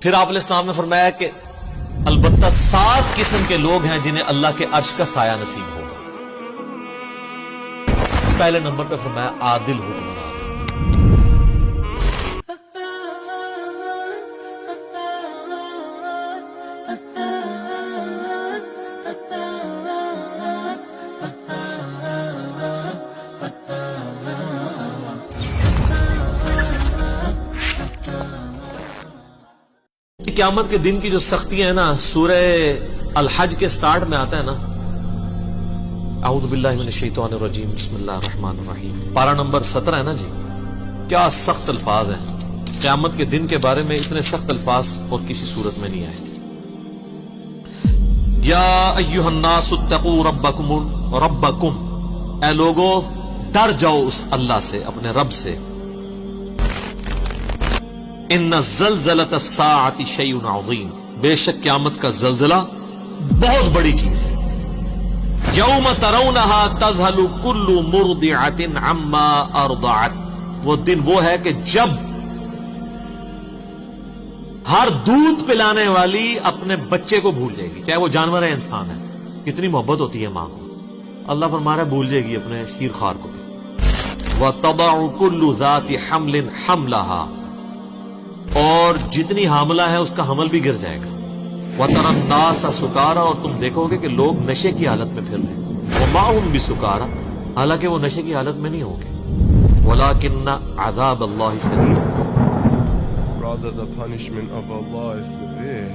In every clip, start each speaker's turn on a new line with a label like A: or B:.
A: پھر آپ علیہ السلام نے فرمایا کہ البتہ 7 قسم کے لوگ ہیں جنہیں اللہ کے عرش کا سایہ نصیب ہوگا. پہلے نمبر پہ فرمایا عادل حکمران. قیامت کے دن کی جو سختیاں ہیں نا، سورہ الحج کے سٹارٹ میں آتا ہے نا، اعوذ باللہ من الشیطان الرجیم بسم اللہ الرحمن الرحیم، پارہ نمبر 17 ہے نا جی. کیا سخت الفاظ ہیں. قیامت کے دن کے بارے میں اتنے سخت الفاظ اور کسی صورت میں نہیں آئے. یا ایھا الناس اتقوا ربکم، اے لوگو ڈر جاؤ اس اللہ سے، اپنے رب سے. ان زلزلۃ الساعۃ شیء عظیم، بے شک قیامت کا زلزلہ بہت بڑی چیز ہے. یوم ترونها تذہل کل مرضعۃ عما ارضعت، وہ دن وہ ہے کہ جب ہر دودھ پلانے والی اپنے بچے کو بھول جائے گی، چاہے وہ جانور ہے انسان ہے. کتنی محبت ہوتی ہے ماں کو. اللہ فرما رہا ہے بھول جائے گی اپنے شیر خوار کو. وتضع کل ذات حمل حملها، اور جتنی حاملہ ہے اس کا حمل بھی گر جائے گا. وَتَرَى النَّاسَ سُكَارَى، اور تم دیکھو گے کہ لوگ نشے کی حالت میں پھر رہے ہیں. وَمَا هُمْ بِسُكَارَى، حالانکہ وہ نشے کی حالت میں نہیں ہوں گے. وَلَكِنَّ عَذَابَ اللَّهِ شَدِيدٌ،
B: Rather the punishment of Allah is severe.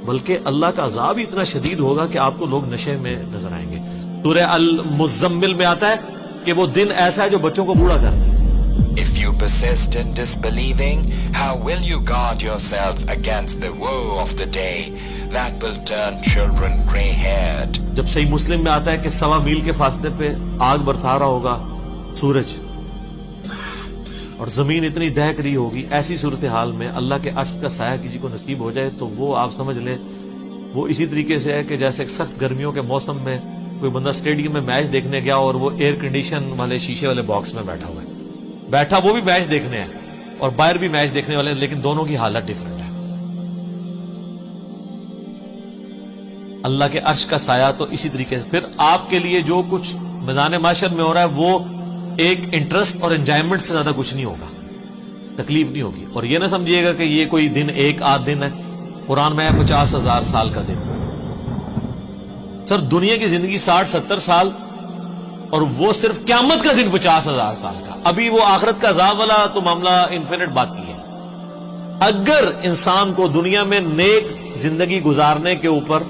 A: بلکہ اللہ کا عذاب ہی اتنا شدید ہوگا کہ آپ کو لوگ نشے میں نظر آئیں گے. سورہ المزمل میں آتا ہے کہ وہ دن ایسا ہے جو بچوں کو بوڑھا کر دے.
C: If you persist in disbelieving, how will you guard yourself against the woe of the day that will turn children gray-haired?
A: جب صحیح مسلم میں آتا ہے کہ 1.25 میل کے فاصلے پہ آگ برسا رہا ہوگا سورج، اور زمین اتنی دہک رہی ہوگی، ایسی صورتحال میں اللہ کے عرش کا سایہ کسی کو نصیب ہو جائے تو وہ آپ سمجھ لیں وہ اسی طریقے سے ہے کہ جیسے سخت گرمیوں کے موسم میں کوئی بندہ اسٹیڈیم میں میچ دیکھنے گیا اور وہ ایئر کنڈیشن والے شیشے والے باکس میں بیٹھا ہوا ہے. بیٹھا وہ بھی میچ دیکھنے ہیں اور باہر بھی میچ دیکھنے والے، لیکن دونوں کی حالت ڈیفرنٹ ہے. اللہ کے عرش کا سایہ تو اسی طریقے سے. پھر آپ کے لیے جو کچھ میدان معاشر میں ہو رہا ہے وہ ایک انٹرسٹ اور انجوائمنٹ سے زیادہ کچھ نہیں ہوگا، تکلیف نہیں ہوگی. اور یہ نہ سمجھیے گا کہ یہ کوئی دن ایک آدھ دن ہے. قرآن میں ہے 50,000 سال کا دن. سر دنیا کی زندگی 60-70 سال، اور وہ صرف قیامت کا دن 50,000 سال کا. ابھی وہ آخرت کا عذاب والا تو معاملہ انفینٹ باقی ہے. اگر انسان کو دنیا میں نیک زندگی گزارنے کے اوپر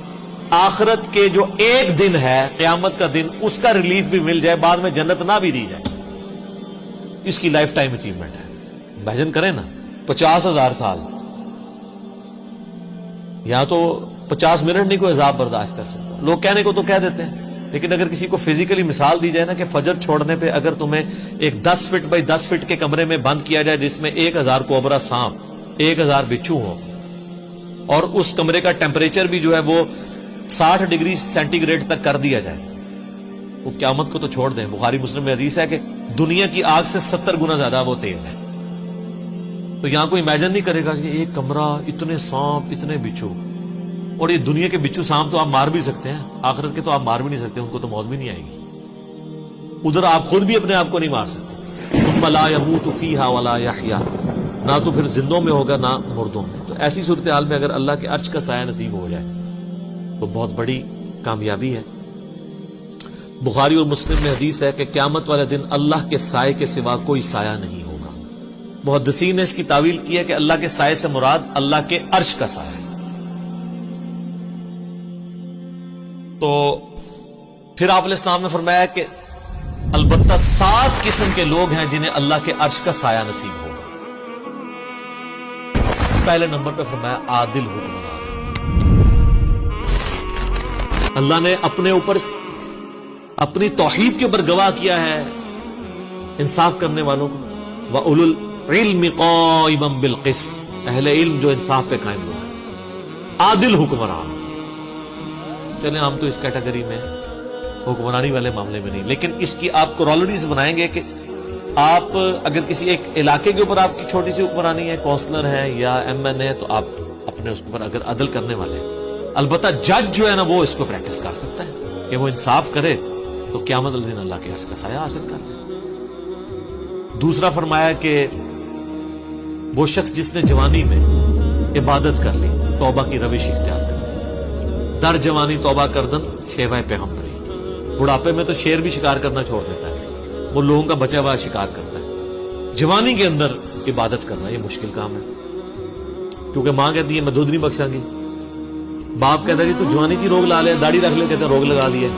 A: آخرت کے جو ایک دن ہے قیامت کا دن، اس کا ریلیف بھی مل جائے، بعد میں جنت نہ بھی دی جائے، اس کی لائف ٹائم اچیومنٹ ہے. بھجن کریں نا 50,000 سال، یا تو 50 منٹ نہیں کوئی عذاب برداشت کر سکتا. لوگ کہنے کو تو کہہ دیتے ہیں، لیکن اگر کسی کو فزیکلی مثال دی جائے نا کہ فجر چھوڑنے پہ اگر تمہیں ایک 10 فٹ بائی 10 فٹ کے کمرے میں بند کیا جائے جس میں 1000 کوبرا سانپ، 1000 بچھو ہو، اور اس کمرے کا ٹیمپریچر بھی جو ہے وہ 60 ڈگری سینٹی گریڈ تک کر دیا جائے، وہ قیامت کو تو چھوڑ دیں. بخاری مسلم میں حدیث ہے کہ دنیا کی آگ سے 70 گنا زیادہ وہ تیز ہے. تو یہاں کوئی امیجن نہیں کرے گا کہ ایک کمرہ، اتنے سانپ، اتنے بچھو. اور یہ دنیا کے بچھو سانپ تو آپ مار بھی سکتے ہیں، آخرت کے تو آپ مار بھی نہیں سکتے، ان کو تو موت بھی نہیں آئے گی. ادھر آپ خود بھی اپنے آپ کو نہیں مار سکتے. ثم لا يموت فيها ولا يحيى، نہ تو پھر زندوں میں ہوگا نہ مردوں میں. تو ایسی صورتحال میں اگر اللہ کے عرش کا سایہ نصیب ہو جائے تو بہت بڑی کامیابی ہے. بخاری اور مسلم میں حدیث ہے کہ قیامت والے دن اللہ کے سائے کے سوا کوئی سایہ نہیں ہوگا. محدثین نے اس کی تعویل کی ہے کہ اللہ کے سائے سے مراد اللہ کے عرش کا سایہ ہے. تو پھر آپ علیہ السلام نے فرمایا کہ البتہ 7 قسم کے لوگ ہیں جنہیں اللہ کے عرش کا سایہ نصیب ہوگا. پہلے نمبر پہ فرمایا عادل حکمران. اللہ نے اپنے اوپر اپنی توحید کے اوپر گواہ کیا ہے انصاف کرنے والوں کو. وَأُولُو الْعِلْمِ قَائِمًا بِالْقِسْطِ، اہل علم جو انصاف پہ قائم لوگ ہیں. عادل حکمران. چلیں ہم تو اس کیٹیگری میں حکمرانی والے معاملے میں نہیں، لیکن اس کی آپ کورالریز بنائیں گے کہ آپ اگر کسی ایک علاقے کے اوپر آپ کی چھوٹی سی حکمرانی ہے، کونسلر ہے یا ایم این ہے، تو آپ اپنے اس کے اوپر اگر عدل کرنے والے ہیں، البتہ جج جو ہے نا وہ اس کو پریکٹس کر سکتا ہے کہ وہ انصاف کرے تو قیامت الدین اللہ کے عرش کا سایہ حاصل کر لے۔ دوسرا فرمایا کہ وہ شخص جس نے جوانی میں عبادت کر لی، توبہ کی روش اختیار کر لی، در جوانی توبہ کردن شیوہ پیغمبری، بڑھاپے میں تو شیر بھی شکار کرنا چھوڑ دیتا ہے، وہ لوگوں کا بچا ہوا شکار کرتا ہے، جوانی کے اندر عبادت کرنا یہ مشکل کام ہے، کیونکہ ماں کہتی ہے میں دودھ نہیں بخشاں گی، باپ کہتا ہے جی تو جوانی کی روک لا لے، داڑھی رکھ لے، کہتے ہیں روک لگا لی ہے،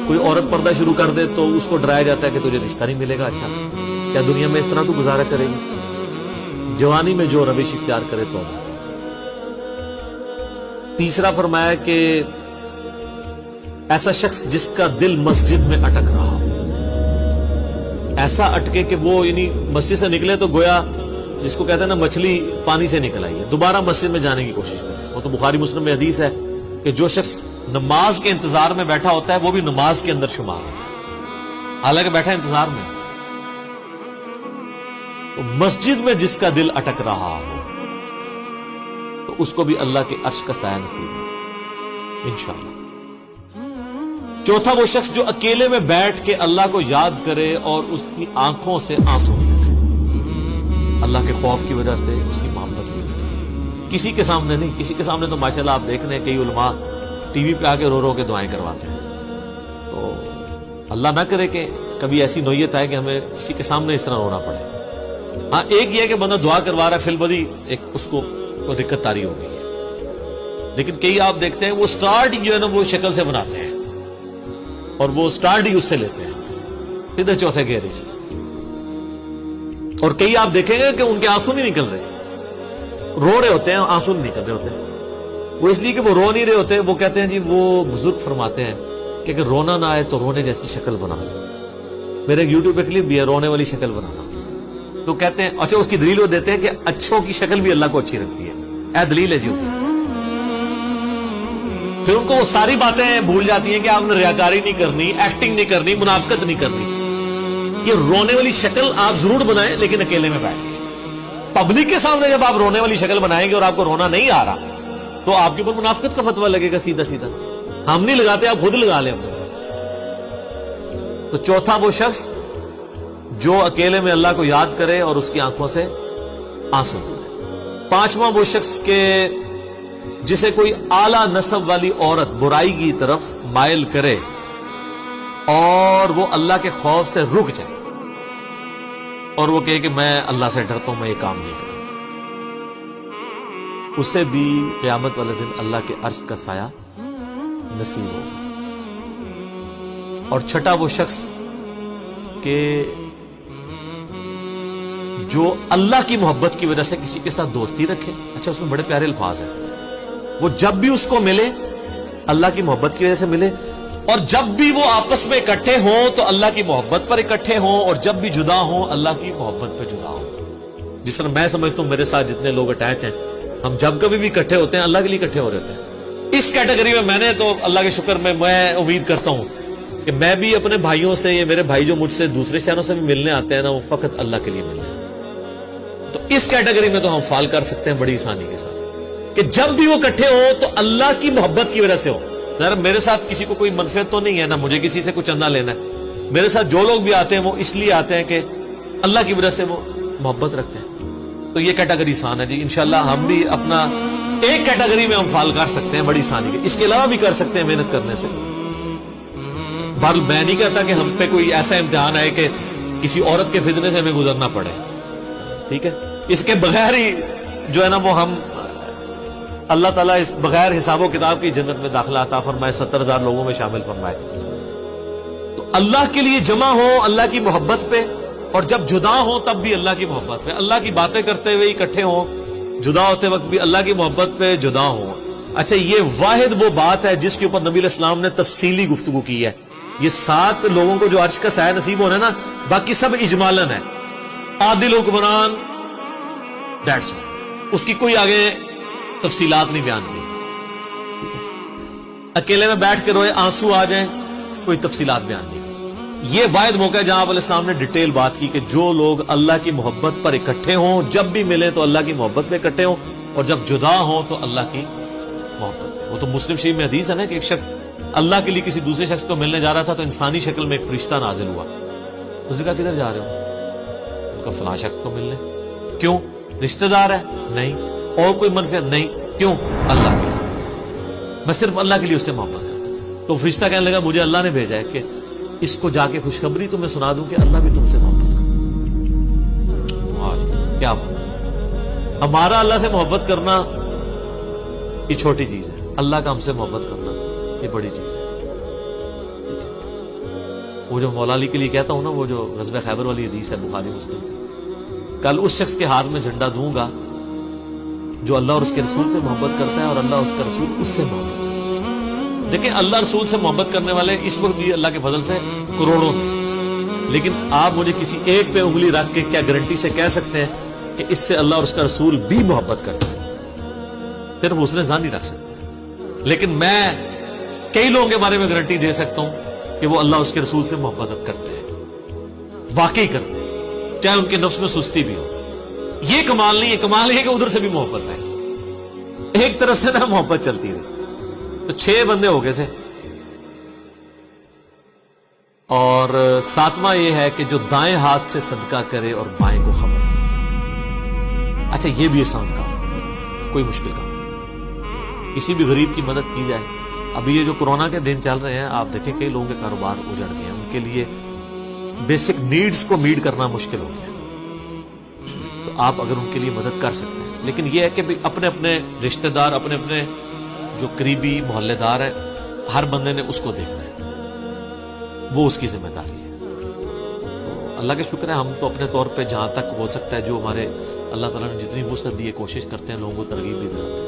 A: کوئی عورت پردہ شروع کر دے تو اس کو ڈرایا جاتا ہے کہ تجھے رشتہ نہیں ملے گا، اچھا کیا دنیا میں اس طرح تو گزارا کرے گی؟ جوانی میں جو روش اختیار کرے توبہ۔ تیسرا فرمایا کہ ایسا شخص جس کا دل مسجد میں اٹک رہا ہو، ایسا اٹکے کہ وہ یعنی مسجد سے نکلے تو گویا جس کو کہتے ہیں نا مچھلی پانی سے نکل آئی ہے، دوبارہ مسجد میں جانے کی کوشش کرے۔ وہ تو بخاری مسلم میں حدیث ہے کہ جو شخص نماز کے انتظار میں بیٹھا ہوتا ہے وہ بھی نماز کے اندر شمار ہوتا ہے، حالانکہ بیٹھا انتظار میں۔ تو مسجد میں جس کا دل اٹک رہا ہو تو اس کو بھی اللہ کے عرش کا سایہ نصیب ہے انشاءاللہ۔ چوتھا وہ شخص جو اکیلے میں بیٹھ کے اللہ کو یاد کرے اور اس کی آنکھوں سے آنسو نکلے، اللہ کے خوف کی وجہ سے، اس کی محبت کی وجہ سے، کسی کے سامنے نہیں۔ کسی کے سامنے تو ماشاءاللہ آپ دیکھ رہے ہیں کئی علماء ٹی وی پہ آ کے رو رو کے دعائیں کرواتے ہیں، تو اللہ نہ کرے کہ کبھی ایسی نوعیت آئے کہ ہمیں کسی کے سامنے اس طرح رونا پڑے۔ ہاں ایک یہ ہے کہ بندہ دعا کروا رہا ہے، فی البدی ایک اس کو دقت طاری ہو گئی ہے، لیکن کئی آپ دیکھتے ہیں وہ سٹارٹ جو ہے نا وہ شکل سے بناتے ہیں اور وہ سٹارٹ ہی اس سے لیتے ہیں سیدھے چوتھے گہرے سے، اور کئی آپ دیکھیں گے کہ ان کے آنسو نہیں نکل رہے، رو رہے ہوتے ہیں، آنسو نہیں نکل رہے ہوتے ہیں۔ وہ اس لیے کہ وہ رو نہیں رہے ہوتے، وہ کہتے ہیں جی وہ بزرگ فرماتے ہیں کہ اگر رونا نہ آئے تو رونے جیسی شکل بنا لو۔ میرے ایک یوٹیوب پہ کلپ بھی ہے رونے والی شکل بنانا، تو کہتے ہیں اچھا اس کی دلیل وہ دیتے ہیں کہ اچھوں کی شکل بھی اللہ کو اچھی لگتی ہے، اے دلیل ہے جی ہوتی ہے۔ پھر ان کو وہ ساری باتیں بھول جاتی ہیں کہ آپ نے ریاکاری نہیں کرنی، ایکٹنگ نہیں کرنی، منافقت نہیں کرنی۔ یہ رونے والی شکل آپ ضرور بنائیں لیکن اکیلے میں بیٹھ کے۔ پبلک کے سامنے جب آپ رونے والی شکل بنائیں گے اور آپ کو رونا نہیں آ رہا تو آپ کے اوپر منافقت کا فتویٰ لگے گا سیدھا سیدھا۔ ہم نہیں لگاتے، آپ خود لگا لیں اپنے۔ تو چوتھا وہ شخص جو اکیلے میں اللہ کو یاد کرے اور اس کی آنکھوں سے آنسو گرے۔ پانچواں وہ شخص کہ جسے کوئی اعلیٰ نسب والی عورت برائی کی طرف مائل کرے اور وہ اللہ کے خوف سے رک جائے اور وہ کہے کہ میں اللہ سے ڈرتا ہوں، میں یہ کام نہیں کروں، اسے بھی قیامت والے دن اللہ کے عرش کا سایہ نصیب ہوگا۔ اور چھٹا وہ شخص کہ جو اللہ کی محبت کی وجہ سے کسی کے ساتھ دوستی رکھے۔ اچھا اس میں بڑے پیارے الفاظ ہیں، وہ جب بھی اس کو ملے اللہ کی محبت کی وجہ سے ملے، اور جب بھی وہ آپس میں اکٹھے ہوں تو اللہ کی محبت پر اکٹھے ہوں، اور جب بھی جدا ہوں اللہ کی محبت پہ جدا ہوں۔ جس طرح میں سمجھتا ہوں میرے ساتھ جتنے لوگ اٹیچ ہیں، ہم جب کبھی بھی اکٹھے ہوتے ہیں اللہ کے لیے اکٹھے ہو رہے ہوتے ہیں۔ اس کیٹیگری میں نے تو اللہ کے شکر میں امید کرتا ہوں کہ میں بھی اپنے بھائیوں سے، یا میرے بھائی جو مجھ سے دوسرے شہروں سے بھی ملنے آتے ہیں نا، وہ فقط اللہ کے لیے ملنے آتے ہیں۔ تو اس کیٹیگری میں تو ہم فال کر سکتے ہیں بڑی آسانی کے ساتھ کہ جب بھی وہ اکٹھے ہوں تو اللہ کی محبت کی وجہ سے ہو۔ ذرا میرے ساتھ کسی کو کوئی منفعت تو نہیں ہے، نہ مجھے کسی سے کچھ چندہ لینا ہے، میرے ساتھ جو لوگ بھی آتے ہیں وہ اس لیے آتے ہیں کہ اللہ کی وجہ سے وہ محبت رکھتے ہیں۔ تو یہ کیٹیگری آسان ہے جی، انشاءاللہ ہم بھی اپنا ایک کیٹیگری میں ہم فال کر سکتے ہیں بڑی آسانی کے، اس کے علاوہ بھی کر سکتے ہیں محنت کرنے سے۔ بہرحال میں نہیں کہتا کہ ہم پہ کوئی ایسا امتحان آئے کہ کسی عورت کے فتنے سے ہمیں گزرنا پڑے، ٹھیک ہے، اس کے بغیر ہی جو ہے نا وہ ہم اللہ تعالیٰ اس بغیر حساب و کتاب کی جنت میں داخلہ عطا فرمائے، 70,000 لوگوں میں شامل فرمائے۔ تو اللہ کے لیے جمع ہو اللہ کی محبت پہ، اور جب جدا ہو تب بھی اللہ کی محبت پہ، اللہ کی باتیں کرتے ہوئے اکٹھے ہوں، جدا ہوتے وقت بھی اللہ کی محبت پہ جدا ہوں۔ اچھا یہ واحد وہ بات ہے جس کے اوپر نبی علیہ السلام نے تفصیلی گفتگو کی ہے۔ یہ 7 لوگوں کو جو عرش کا سایہ نصیب ہونا ہے نا، باقی سب اجمالاً ہے، عادل حکمران، دیٹس آل، اس کی کوئی آگے تفصیلات نہیں بیان کی۔ اکیلے میں بیٹھ کے روئے آنسو آ جائیں، کوئی تفصیلات بیان نہیں کی۔ یہ واحد موقع ہے جہاں آپ علیہ السلام نے ڈیٹیل بات کی کہ جو لوگ اللہ کی محبت پر اکٹھے ہوں، جب بھی ملے تو اللہ کی محبت پہ اکٹھے ہوں، اور جب جدا ہوں تو اللہ کی محبت پہ۔ وہ تو مسلم شریف میں حدیث ہے نا کہ ایک شخص اللہ کے لیے کسی دوسرے شخص کو ملنے جا رہا تھا تو انسانی شکل میں ایک فرشتہ نازل ہوا۔ اس نے کہا کدھر جا رہے ہو؟ ان کا فلاں شخص کو ملنے۔ کیوں؟ رشتہ دار ہے؟ نہیں۔ اور کوئی منفعت؟ نہیں۔ کیوں؟ اللہ کے لیے، میں صرف اللہ کے لیے اس سے محبت کرتا ہوں۔ تو فرشتہ کہنے لگا مجھے اللہ نے بھیجا ہے کہ اس کو جا کے خوشخبری تمہیں سنا دوں کہ اللہ بھی تم سے محبت کرتا۔ کیا بات! ہمارا اللہ سے محبت کرنا یہ چھوٹی چیز ہے، اللہ کا ہم سے محبت کرنا یہ بڑی چیز ہے۔ وہ جو مولا علی کے لیے کہتا ہوں نا، وہ جو غزوہ خیبر والی حدیث ہے بخاری مسلم کی، کل اس شخص کے ہاتھ میں جھنڈا دوں گا جو اللہ اور اس کے رسول سے محبت کرتا ہے، اور اللہ اس کا رسول اس سے محبت کرتا ہے۔ دیکھیں اللہ رسول سے محبت کرنے والے اس وقت بھی اللہ کے فضل سے کروڑوں میں، لیکن آپ مجھے کسی ایک پہ انگلی رکھ کے کیا گارنٹی سے کہہ سکتے ہیں کہ اس سے اللہ اور اس کا رسول بھی محبت کرتا ہے؟ صرف اس نے ذہن نہیں رکھ سکتا، لیکن میں کئی لوگوں کے بارے میں گارنٹی دے سکتا ہوں کہ وہ اللہ اس کے رسول سے محبت کرتے ہیں، واقعی کرتے ہیں، چاہے ان کے نفس میں سستی بھی ہو۔ یہ کمال نہیں ہے، کمال یہ ہے کہ ادھر سے بھی محبت ہے، ایک طرف سے نہ محبت چلتی رہی۔ تو 6 بندے ہو گئے تھے، اور 7واں یہ ہے کہ جو دائیں ہاتھ سے صدقہ کرے اور بائیں کو خبر دے۔ اچھا یہ بھی آسان کام، کوئی مشکل کام، کسی بھی غریب کی مدد کی جائے۔ ابھی یہ جو کورونا کے دن چل رہے ہیں، آپ دیکھیں کئی لوگوں کے کاروبار اجڑ گئے ہیں، ان کے لیے بیسک نیڈز کو میٹ کرنا مشکل ہو گیا، تو آپ اگر ان کے لیے مدد کر سکتے ہیں۔ لیکن یہ ہے کہ اپنے اپنے رشتہ دار، اپنے اپنے جو قریبی محلے دار ہے، ہر بندے نے اس کو دیکھنا ہے، وہ اس کی ذمہ داری ہے۔ تو اللہ کا شکر ہے ہم تو اپنے طور پہ جہاں تک ہو سکتا ہے، جو ہمارے اللہ تعالیٰ نے جتنی وسعت دی ہے، کوشش کرتے ہیں، لوگوں کو ترغیب بھی دلاتے ہیں۔